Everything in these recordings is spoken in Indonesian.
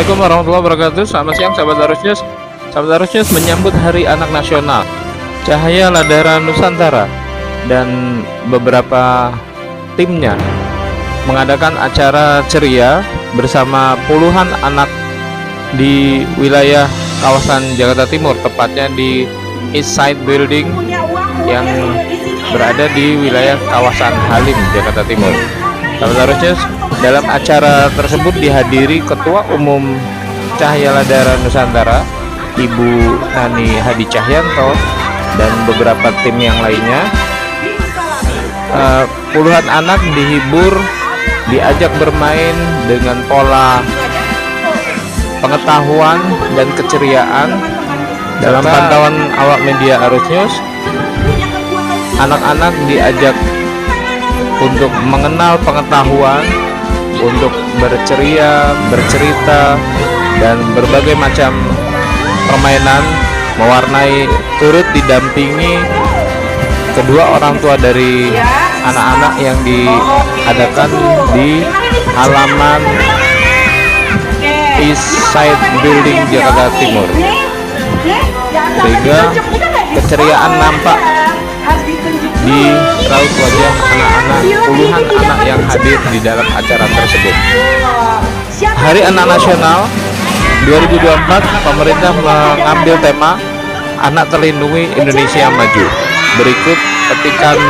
Assalamualaikum warahmatullahi wabarakatuh. Selamat siang sahabat Larus News. Sahabat Larus News menyambut Hari Anak Nasional, Cahaya Ladara Nusantara dan beberapa timnya mengadakan acara ceria bersama puluhan anak di wilayah kawasan Jakarta Timur, tepatnya di East Side Building yang berada di wilayah kawasan Halim, Jakarta Timur. Sahabat Larus News, dalam acara tersebut dihadiri Ketua Umum Cahaya Ladara Nusantara, Ibu Nani Hadi Cahyanto, dan beberapa tim yang lainnya. Puluhan anak dihibur, diajak bermain dengan pola pengetahuan dan keceriaan. Dalam pantauan awak media Arus News, anak-anak diajak untuk mengenal pengetahuan, untuk berceria, bercerita, dan berbagai macam permainan mewarnai, turut didampingi kedua orang tua dari anak-anak yang diadakan di halaman East Side Building, Jakarta Timur, sehingga keceriaan nampak di raut wajah anak-anak, puluhan anak yang hadir di dalam acara tersebut. Hari Anak Nasional 2024, pemerintah mengambil tema Anak Terlindungi Indonesia Maju. Berikut petikan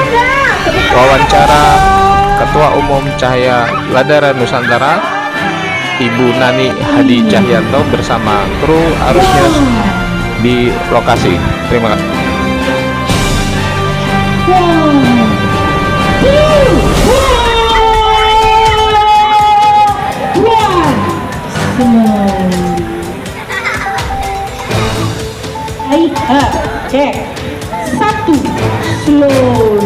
wawancara Ketua Umum Cahaya Ladara Nusantara, Ibu Nani Hadi Cahyanto bersama kru Arus News di lokasi. Terima kasih. Cek satu, slow,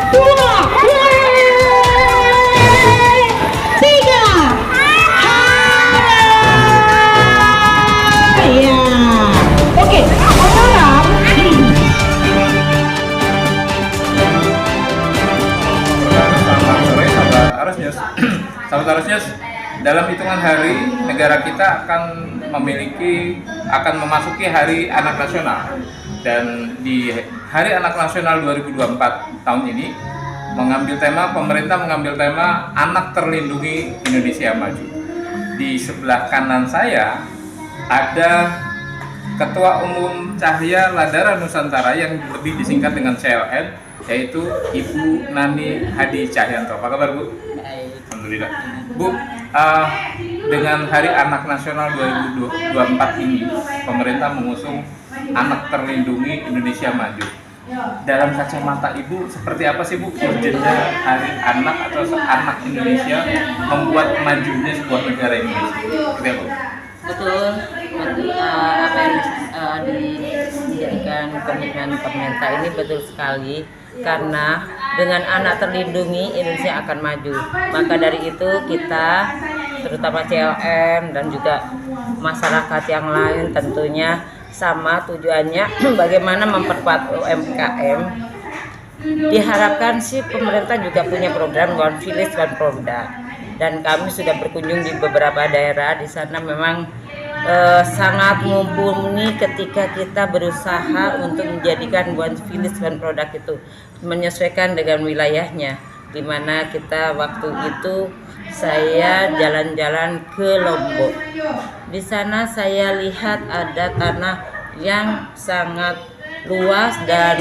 dua, tiga, ya, oke, sekarang Sahabat Arus News, dalam hitungan hari negara kita akan memasuki Hari Anak Nasional, dan di Hari Anak Nasional 2024 tahun ini pemerintah mengambil tema Anak Terlindungi Indonesia Maju. Di sebelah kanan saya ada Ketua Umum Cahaya Ladara Nusantara yang lebih disingkat dengan CLN, yaitu Ibu Nani Hadi Cahyanto. Apa kabar, Bu? Alhamdulillah. Bu, dengan Hari Anak Nasional 2024 ini, pemerintah mengusung Anak Terlindungi Indonesia Maju. Dalam kacamata Ibu, seperti apa sih, Bu, urgennya Hari Anak atau Anak Indonesia membuat majunya sebuah negara Indonesia? Seperti apa, Bu? Betul, apa yang dijadikan komitmen pemerintah ini betul sekali, karena dengan anak terlindungi Indonesia akan maju. Maka dari itu kita, terutama CLM dan juga masyarakat yang lain, tentunya sama tujuannya bagaimana memperkuat UMKM. Diharapkan sih pemerintah juga punya program One Village One Product, dan kami sudah berkunjung di beberapa daerah. Di sana memang sangat mumpuni ketika kita berusaha untuk menjadikan One Village One Product itu menyesuaikan dengan wilayahnya. Dimana kita waktu itu saya jalan-jalan ke Lombok. Di sana saya lihat ada tanah yang sangat luas dan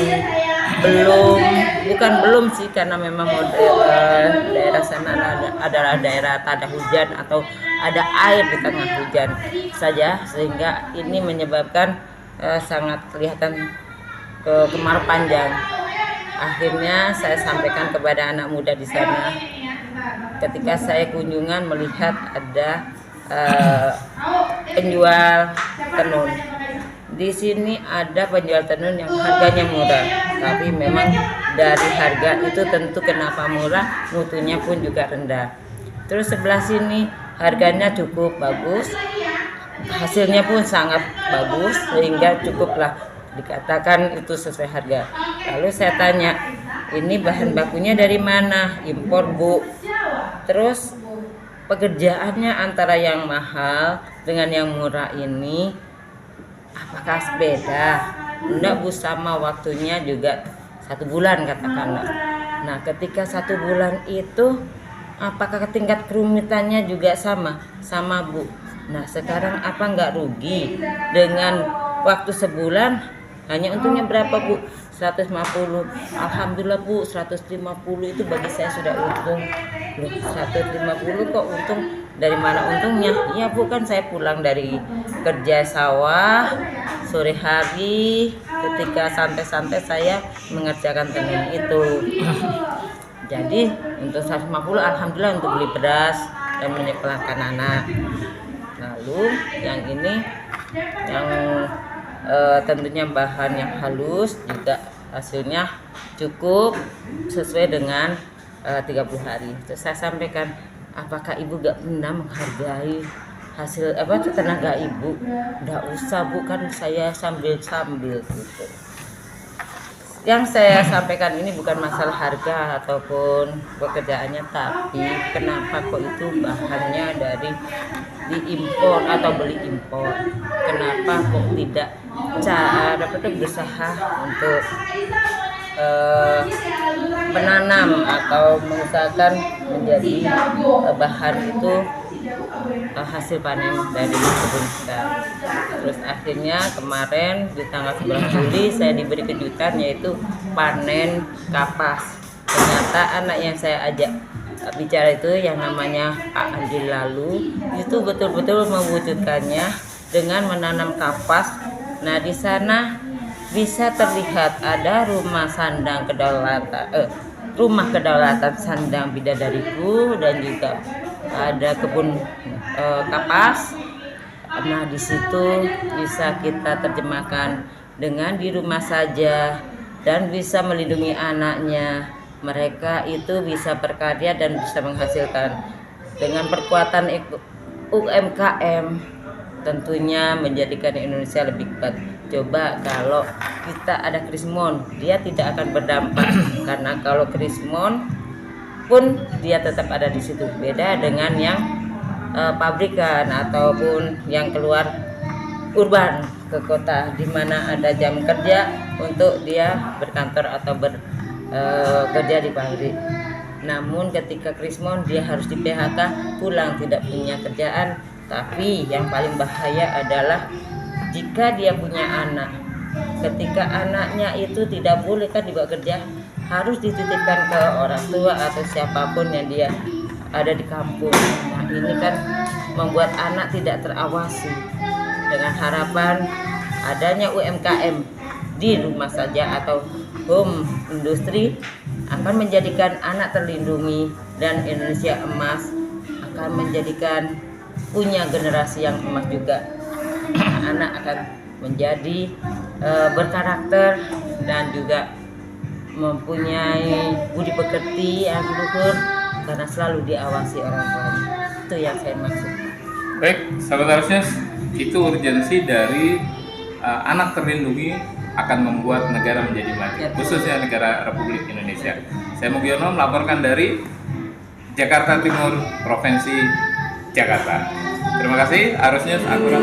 belum sih, karena memang daerah sana adalah daerah tak ada hujan atau ada air di tengah hujan saja, sehingga ini menyebabkan sangat kelihatan kemarau panjang. Akhirnya saya sampaikan kepada anak muda di sana ketika saya kunjungan melihat ada penjual tenun. Di sini ada penjual tenun yang harganya murah, tapi memang dari harga itu tentu kenapa murah, mutunya pun juga rendah. Terus sebelah sini harganya cukup bagus, hasilnya pun sangat bagus, sehingga cukuplah dikatakan itu sesuai harga. Lalu saya tanya, ini bahan bakunya dari mana? Impor, Bu. Terus pekerjaannya antara yang mahal dengan yang murah ini apakah beda? Enggak, Bu, sama waktunya juga 1 bulan katakanlah. Nah, ketika 1 bulan itu apakah tingkat kerumitannya juga sama? Sama, Bu. Nah, sekarang apa nggak rugi dengan waktu sebulan hanya untungnya berapa, Bu? 150. Alhamdulillah, Bu, 150 itu bagi saya sudah untung. Loh, 150 kok untung? Dari mana untungnya? Iya, Bu, kan saya pulang dari kerja sawah sore hari, ketika santai-santai saya mengerjakan tenun itu. Jadi untuk 150 alhamdulillah untuk beli beras dan menyekolahkan anak. Lalu yang ini yang tentunya bahan yang halus juga hasilnya cukup sesuai dengan 30 hari. Terus saya sampaikan, apakah ibu gak pernah menghargai hasil tenaga ibu? Nggak usah, Bu, kan saya sambil gitu. Yang saya sampaikan ini bukan masalah harga ataupun pekerjaannya, tapi kenapa kok itu bahannya dari diimpor atau beli impor? Kenapa kok tidak berusaha untuk menanam atau mengusahakan menjadi bahan itu hasil panen dari kebun kita. Terus akhirnya kemarin di tanggal 11 Juli saya diberi kejutan, yaitu panen kapas. Ternyata anak yang saya ajak bicara itu yang namanya Pak Andi Lalu itu betul-betul mewujudkannya dengan menanam kapas. Nah, di sana bisa terlihat ada rumah kedaulatan Sandang Bidadariku, dan juga ada kebun kapas. Nah, di situ bisa kita terjemahkan dengan di rumah saja dan bisa melindungi anaknya. Mereka itu bisa berkarya dan bisa menghasilkan dengan perkuatan UMKM, tentunya menjadikan Indonesia lebih kuat. Coba kalau kita ada Krismon, dia tidak akan berdampak karena kalau Krismon pun dia tetap ada di situ. Beda dengan yang pabrikan ataupun yang keluar urban ke kota, di mana ada jam kerja untuk dia berkantor atau kerja di pabrik. Namun ketika Krismon dia harus di PHK, pulang tidak punya kerjaan. Tapi yang paling bahaya adalah jika dia punya anak, ketika anaknya itu tidak boleh kan dibawa kerja, harus dititipkan ke orang tua atau siapapun yang dia ada di kampung. Nah, ini kan membuat anak tidak terawasi. Dengan harapan adanya UMKM di rumah saja atau home industri akan menjadikan anak terlindungi, dan Indonesia emas akan menjadikan punya generasi yang emas juga. Anak akan menjadi berkarakter dan juga mempunyai budi pekerti yang luhur karena selalu diawasi orang tuanya. Itu yang saya maksud. Baik, sahabat Arusnes, itu urgensi dari anak terlindungi akan membuat negara menjadi maju, khususnya negara Republik Indonesia. Saya Mugiono melaporkan dari Jakarta Timur, Provinsi Jakarta. Terima kasih, Arusnes akurat.